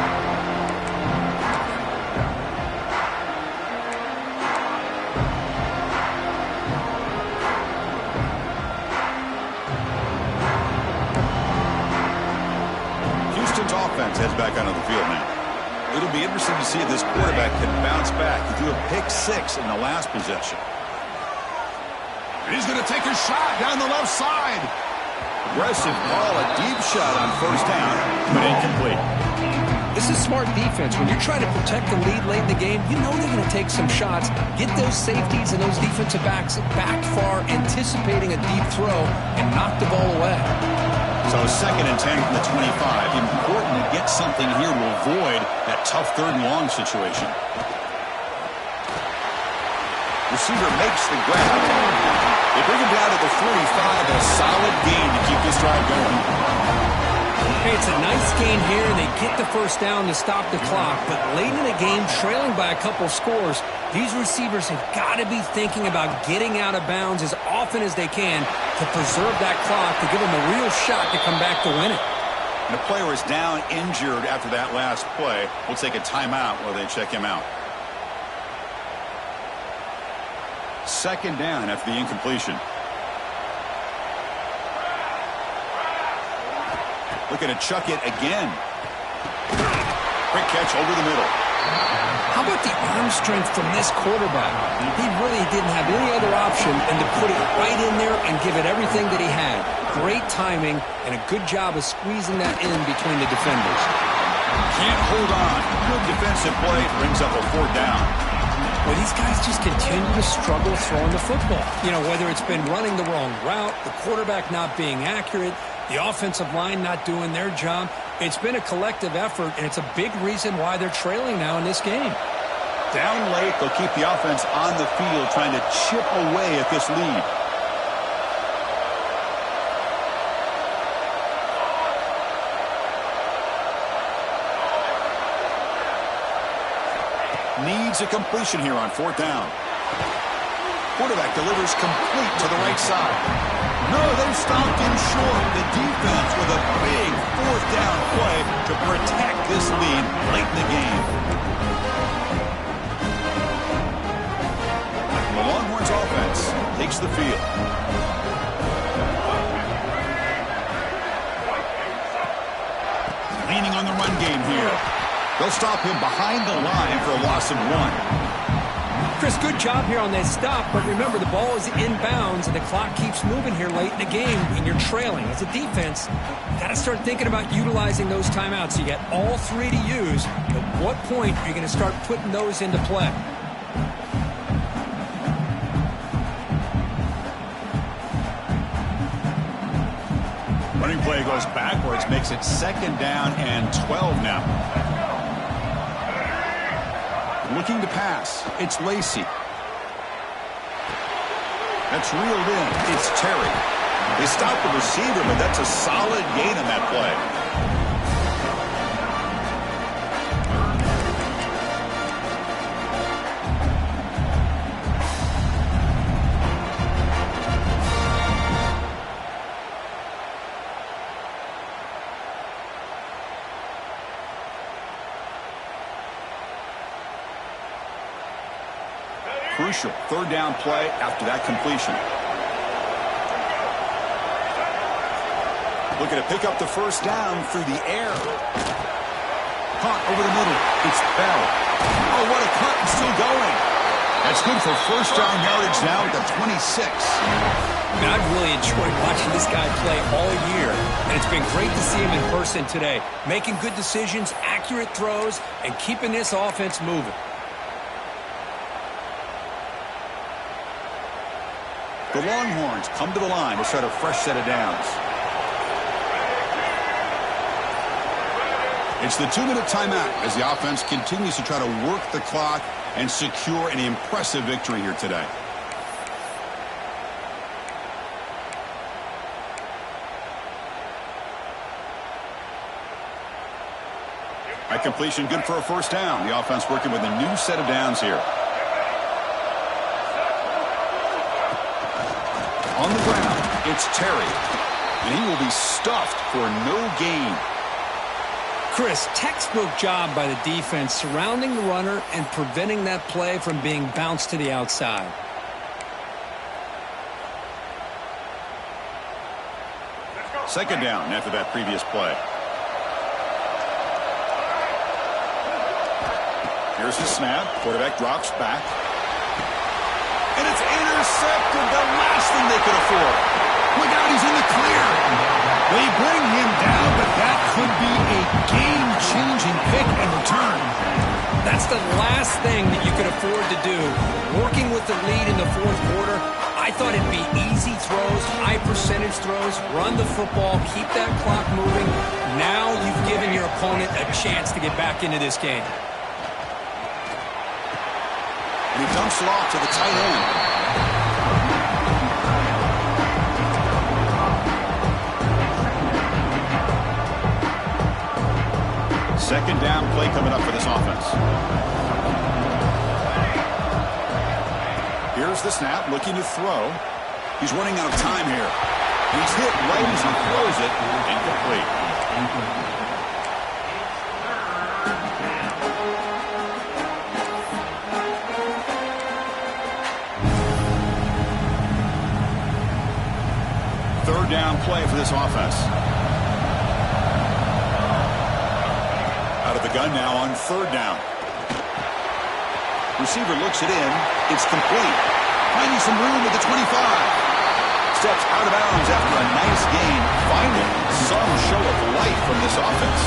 Houston's offense heads back onto the field now. It'll be interesting to see if this quarterback can bounce back. He threw a pick 6 in the last possession. And he's going to take a shot down the left side. Aggressive ball, a deep shot on first down, but incomplete. This is smart defense. When you're trying to protect the lead late in the game, you know they're going to take some shots. Get those safeties and those defensive backs back far, anticipating a deep throw, and knock the ball away. So 2nd and 10 from the 25. Important to get something here to avoid that tough 3rd and long situation. Receiver makes the grab. They bring him down to the 45. A solid gain to keep this drive going. Hey, it's a nice gain here. They get the first down to stop the clock. But late in the game, trailing by a couple scores, these receivers have got to be thinking about getting out of bounds as often as they can to preserve that clock, to give them a real shot to come back to win it. And the player is down injured after that last play. We'll take a timeout while they check him out. 2nd down after the incompletion. Looking to chuck it again. Quick catch over the middle. How about the arm strength from this quarterback? He really didn't have any other option than to put it right in there and give it everything that he had. Great timing and a good job of squeezing that in between the defenders. Can't hold on. Good defensive play brings up a 4th down. Well, these guys just continue to struggle throwing the football. You know, whether it's been running the wrong route, the quarterback not being accurate, the offensive line not doing their job. It's been a collective effort, and it's a big reason why they're trailing now in this game. Down late, they'll keep the offense on the field trying to chip away at this lead. Needs a completion here on 4th down. Quarterback delivers complete to the right side. No, they stopped him short. The defense with a big 4th down play to protect this lead late in the game. The Longhorns offense takes the field. Leaning on the run game here. They'll stop him behind the line for a loss of 1. Chris, good job here on that stop, but remember, the ball is inbounds, and the clock keeps moving here late in the game, and you're trailing. As a defense, you got to start thinking about utilizing those timeouts. You got all 3 to use. At what point are you going to start putting those into play? Running play goes backwards, makes it 2nd down and 12 now. Looking to pass. It's Lacy. That's reeled in. It's Terry. They stopped the receiver, but that's a solid gain on that play. Crucial 3rd down play after that completion. Looking to pick up the 1st down through the air. Caught over the middle. It's Bell. Oh, what a cut, and still going. That's good for 1st down yardage now at the 26. I've really enjoyed watching this guy play all year, and it's been great to see him in person today, making good decisions, accurate throws, and keeping this offense moving. The Longhorns come to the line to start a fresh set of downs. It's the 2-minute timeout as the offense continues to try to work the clock and secure an impressive victory here today. That completion good for a 1st down. The offense working with a new set of downs here. On the ground, it's Terry, and he will be stuffed for no gain. Chris, textbook job by the defense surrounding the runner and preventing that play from being bounced to the outside. Second down after that previous play. Here's the snap. Quarterback drops back. And it's intercepted, the last thing they could afford. Look out, he's in the clear. They bring him down, but that could be a game-changing pick and return. That's the last thing that you could afford to do. Working with the lead in the 4th quarter, I thought it'd be easy throws, high percentage throws, run the football, keep that clock moving. Now you've given your opponent a chance to get back into this game. And he dumps it off to the tight end. Second down play coming up for this offense. Here's the snap, looking to throw. He's running out of time here. He's hit right as he throws it. Incomplete. Third down play for this offense. Out of the gun now on 3rd down. Receiver looks it in. It's complete. Finding some room at the 25. Steps out of bounds after a nice gain. Finally, some show of life from this offense.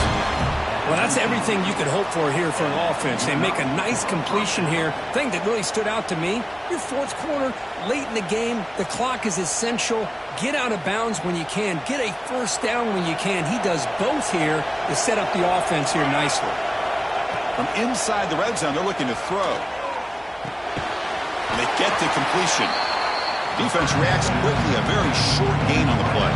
Well, that's everything you could hope for here for an offense. They make a nice completion here. Thing that really stood out to me, your fourth quarter, late in the game, the clock is essential. Get out of bounds when you can. Get a first down when you can. He does both here to set up the offense here nicely. From inside the red zone, they're looking to throw. They get to completion. Defense reacts quickly, a very short gain on the play.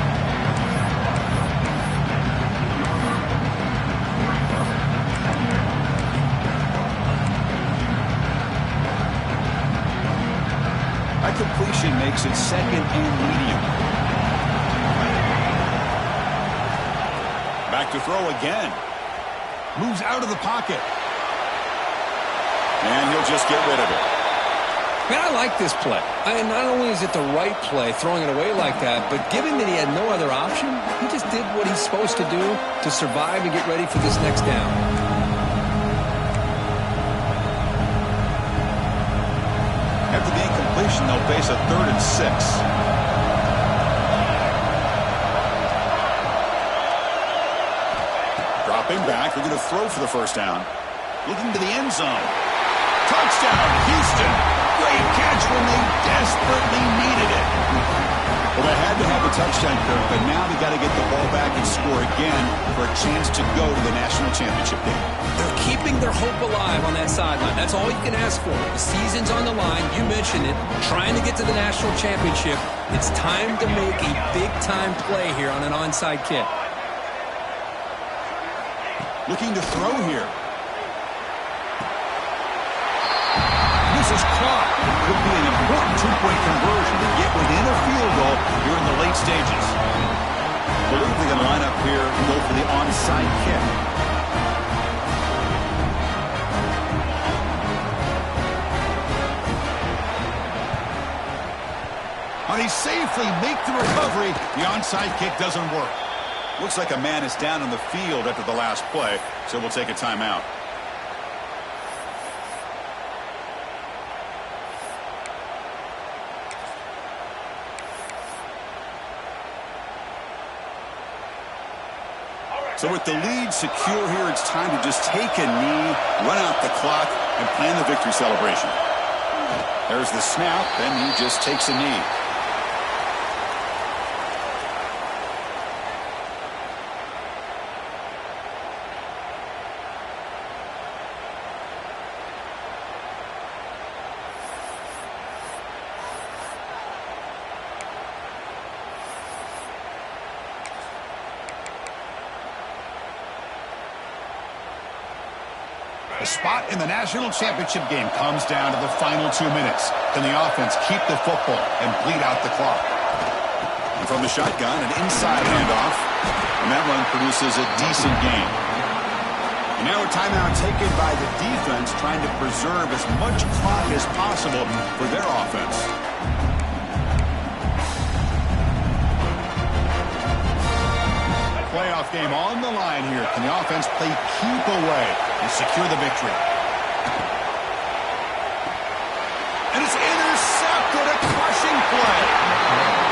That completion makes it second and medium. Back to throw again. Moves out of the pocket. And he'll just get rid of it. Man, I like this play. Not only is it the right play, throwing it away like that, but given that he had no other option, he just did what he's supposed to do to survive and get ready for this next down. After the incompletion, they'll face a 3rd and 6. Dropping back, they're going to throw for the first down. Looking to the end zone. Touchdown, Houston. Great catch when they desperately needed it. Well, they had to have a touchdown, Kirk, but now they got to get the ball back and score again for a chance to go to the national championship game. They're keeping their hope alive on that sideline. That's all you can ask for. The season's on the line. You mentioned it. Trying to get to the national championship. It's time to make a big-time play here on an onside kick. Looking to throw here. This is caught. Could be an important 2-point conversion to get within a field goal here in the late stages. I believe they're going to line up here and go for the onside kick. When they safely make the recovery, the onside kick doesn't work. Looks like a man is down on the field after the last play, so we'll take a timeout. So with the lead secure here, it's time to just take a knee, run out the clock, and plan the victory celebration. There's the snap, then he just takes a knee. The spot in the national championship game comes down to the final 2 minutes. Can the offense keep the football and bleed out the clock? And from the shotgun, an inside handoff. And that run produces a decent gain. And now a timeout taken by the defense, trying to preserve as much clock as possible for their offense. Playoff game on the line here. Can the offense play keep away and secure the victory? And it's intercepted, a crushing play.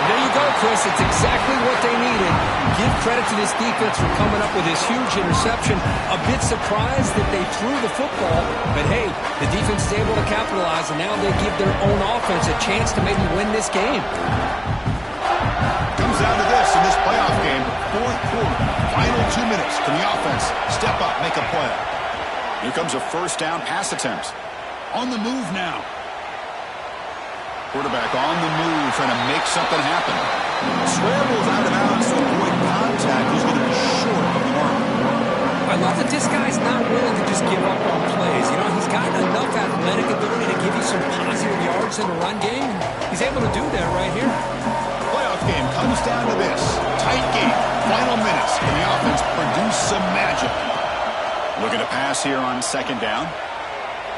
There you go, Chris. It's exactly what they needed. Give credit to this defense for coming up with this huge interception. A bit surprised that they threw the football, but hey, the defense is able to capitalize, and now they give their own offense a chance to maybe win this game. Comes down to this in this playoff game. Fourth quarter, final 2 minutes. Can the offense step up, make a play? Here comes a first down pass attempt. On the move now. Quarterback on the move, trying to make something happen. Scrambles out of bounds to avoid contact. He's going to be short of the mark. I love that this guy's not willing to just give up on plays. You know, he's got enough athletic ability to give you some positive yards in the run game. He's able to do that right here. Playoff game comes down to this. Tight game. Final minutes. Can the offense produce some magic? Looking to pass here on second down.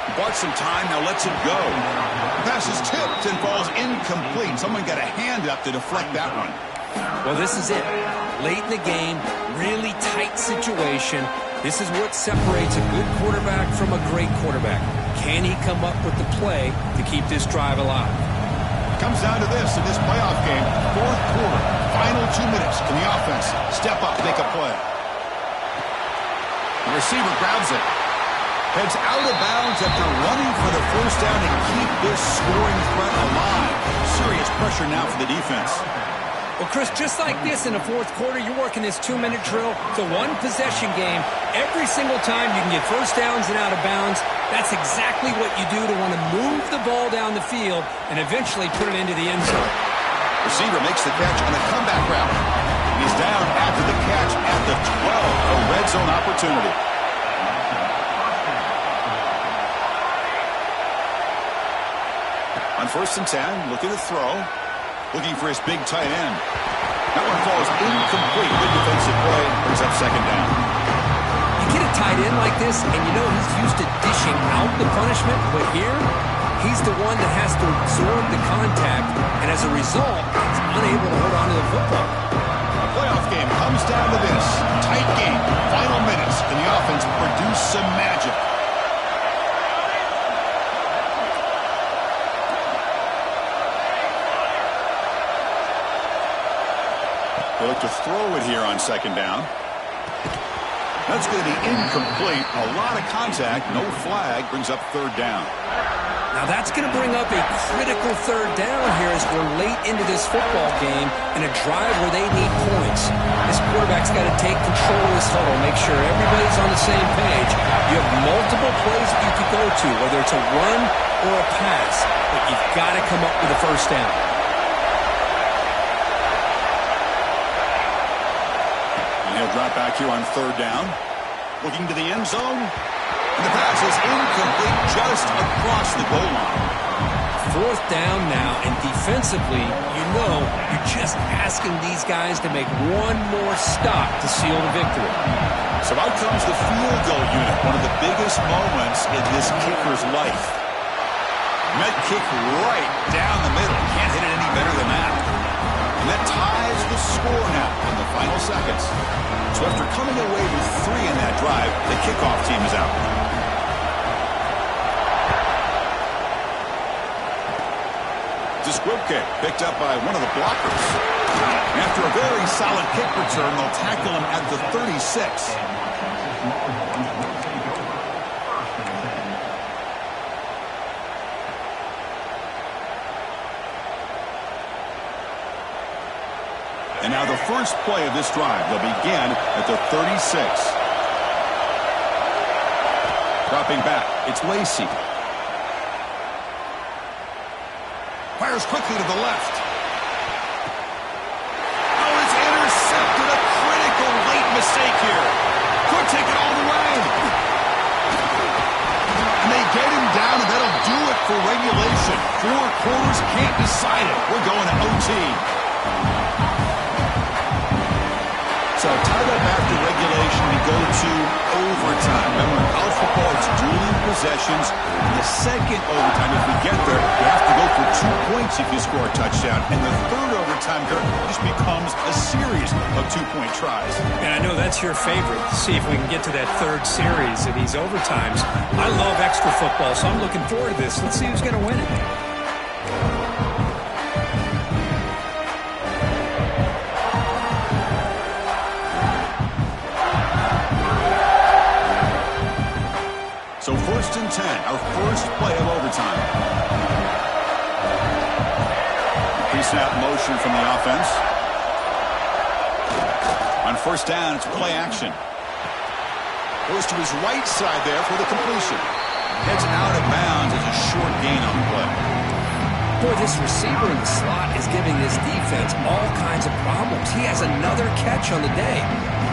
He bought some time, now lets it go. The pass is tipped and falls incomplete. Someone got a hand up to deflect that one. Well, this is it. Late in the game, really tight situation. This is what separates a good quarterback from a great quarterback. Can he come up with the play to keep this drive alive? Comes down to this in this playoff game. Fourth quarter, final 2 minutes. Can the offense step up, make a play? The receiver grabs it. Heads out of bounds after running for the first down to keep this scoring threat alive. Serious pressure now for the defense. Well, Chris, just like this in the fourth quarter, you're working this 2-minute drill. It's a one-possession game. Every single time you can get first downs and out of bounds. That's exactly what you do to want to move the ball down the field and eventually put it into the end zone. Receiver makes the catch on a comeback route. He's down after the catch at the 12. A red zone opportunity. On 1st and 10, looking to throw. Looking for his big tight end. That one falls incomplete. Good defensive play. Brings up 2nd down. You get a tight end like this, and you know he's used to dishing out the punishment, but here, he's the one that has to absorb the contact, and as a result, he's unable to hold on to the football. A playoff game comes down to this. Tight game. Final minutes. Can the offense produce some magic? They look to throw it here on 2nd down. That's going to be incomplete. A lot of contact. No flag. Brings up 3rd down. Now that's going to bring up a critical 3rd down here as we're late into this football game in a drive where they need points. This quarterback's got to take control of this huddle, make sure everybody's on the same page. You have multiple plays that you could go to, whether it's a run or a pass, but you've got to come up with a first down. He'll drop back here on 3rd down. Looking to the end zone. And the pass is incomplete just across the goal line. 4th down now, and defensively, you know you're just asking these guys to make one more stop to seal the victory. So out comes the field goal unit, one of the biggest moments in this kicker's life. Met kick right down the middle. Can't hit it any better than that. And that ties the score now in the final seconds. So after coming away with 3 in that drive, the kickoff team is out. This squib kick picked up by one of the blockers. And after a very solid kick return, they'll tackle him at the 36. And now the first play of this drive will begin at the 36. Dropping back, it's Lacy. Fires quickly to the left. Oh, it's intercepted. A critical late mistake here. Could take it all the way. And they get him down, and that'll do it for regulation. 4 quarters, can't decide it. We're going to OT. So tied up after regulation, we go to overtime. Remember, in college football, it's dueling possessions. In the second overtime, if we get there, you have to go for 2 points if you score a touchdown. And the third overtime, Kirk, just becomes a series of 2-point tries. And I know that's your favorite, to see if we can get to that 3rd series of these overtimes. I love extra football, so I'm looking forward to this. Let's see who's going to win it. So 1st and 10, our first play of overtime. Pre-snap motion from the offense. On 1st down, it's play action. Goes to his right side there for the completion. Heads out of bounds as a short gain on the play. Boy, this receiver in the slot is giving this defense all kinds of problems. He has another catch on the day.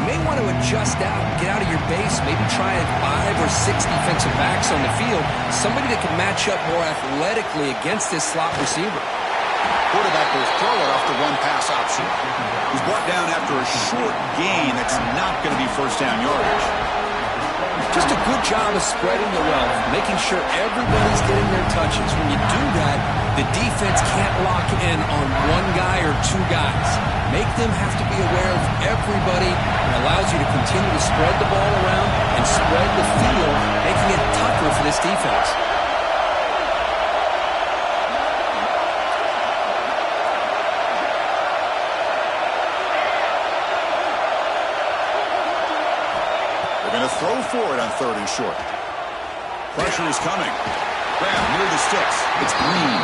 You may want to adjust out, get out of your base, maybe try 5 or 6 defensive backs on the field, somebody that can match up more athletically against this slot receiver. Quarterback will throw it off the one-pass option. He's brought down after a short gain that's not going to be first down yardage. Just a good job of spreading the wealth, making sure everybody's getting their touches. When you do that, the defense can't lock in on one guy or 2 guys. Make them have to be aware of everybody, and allows you to continue to spread the ball around and spread the field, making it tough stressful for this defense. They're going to throw for it on 3rd and short. Pressure is coming. Graham near the sticks. It's Green.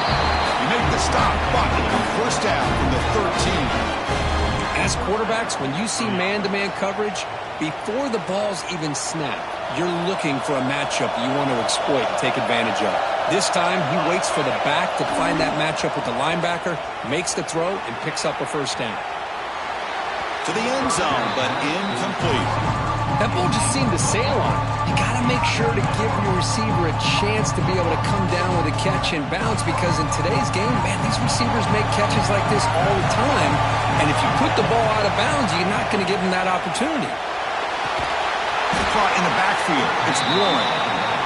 He made the stop, but it'll be first down from the 13. As quarterbacks, when you see man-to-man coverage, before the ball's even snapped, you're looking for a matchup you want to exploit and take advantage of. This time, he waits for the back to find that matchup with the linebacker, makes the throw, and picks up a first down. To the end zone, but incomplete. That ball just seemed to sail on. You got to make sure to give your receiver a chance to be able to come down with a catch and bounce, because in today's game, man, these receivers make catches like this all the time. And if you put the ball out of bounds, you're not going to give them that opportunity. Caught in the backfield. It's Warren.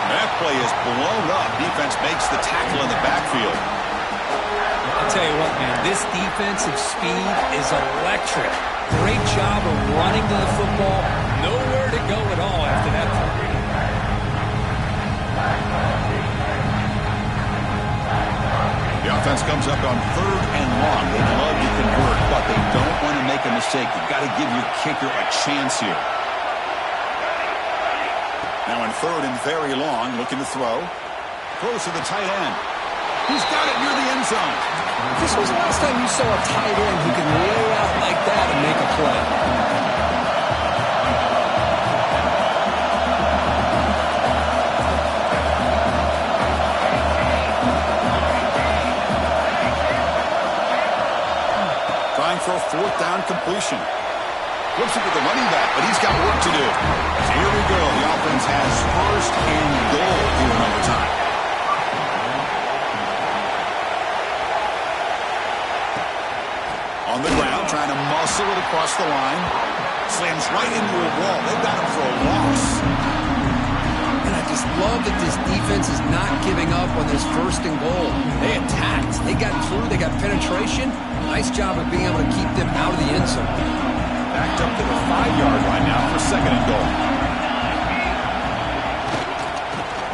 That play is blown up. Defense makes the tackle in the backfield. I'll tell you what, man, this defensive speed is electric. Great job of running to the football. Nowhere to go at all after that play. The offense comes up on 3rd and long. They'd love to convert, but they don't want to make a mistake. You've got to give your kicker a chance here. Now in 3rd and very long, looking to throw. Throws to the tight end. He's got it near the end zone. This was the last time you saw a tight end who can lay out like that and make a play. Trying for a 4th down completion. Flips it to the running back, but he's got work to do. So here we go. The offense has 1st and goal here in overtime. On the ground, trying to muscle it across the line. Slams right into a wall. They've got him for a loss. And I just love that this defense is not giving up on this 1st and goal. They attacked. They got through. They got penetration. Nice job of being able to keep them out of the end zone. Backed up to the 5-yard line now for 2nd and goal.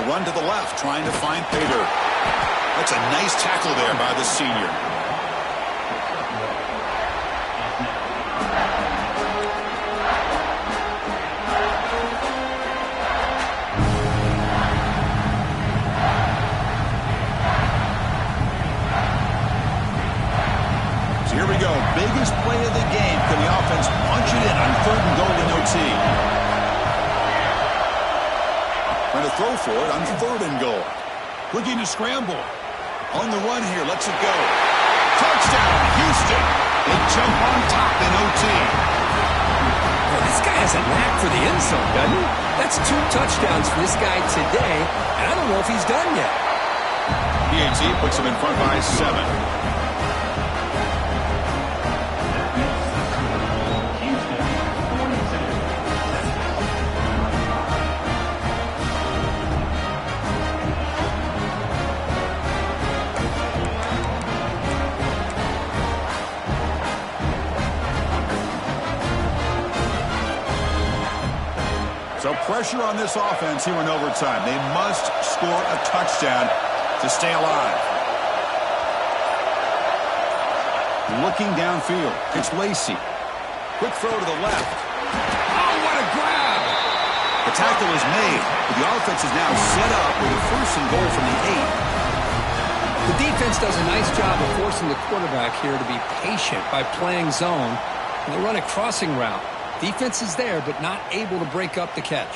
A run to the left, trying to find Pater. That's a nice tackle there by the senior. Here we go. Biggest play of the game. Can the offense punch it in on 3rd and goal in OT? Trying to throw for it on 3rd and goal. Looking to scramble. On the run here. Lets it go. Touchdown, Houston. They jump on top in OT. Well, this guy has a knack for the end zone, doesn't he? That's 2 touchdowns for this guy today, and I don't know if he's done yet. PAT puts him in front by 7. So pressure on this offense here in overtime. They must score a touchdown to stay alive. Looking downfield. It's Lacy. Quick throw to the left. Oh, what a grab! The tackle is made, but the offense is now set up with a 1st and goal from the 8. The defense does a nice job of forcing the quarterback here to be patient by playing zone. And they run a crossing route. Defense is there, but not able to break up the catch.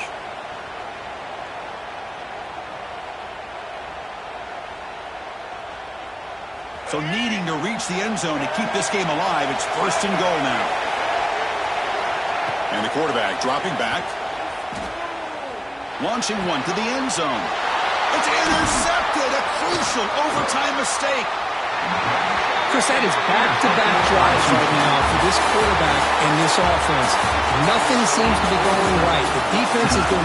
So needing to reach the end zone to keep this game alive, it's 1st and goal now. And the quarterback dropping back. Launching one to the end zone. It's intercepted, a crucial overtime mistake. Chris, that is back-to-back drives right now for this quarterback and this offense. Nothing seems to be going right. The defense is doing a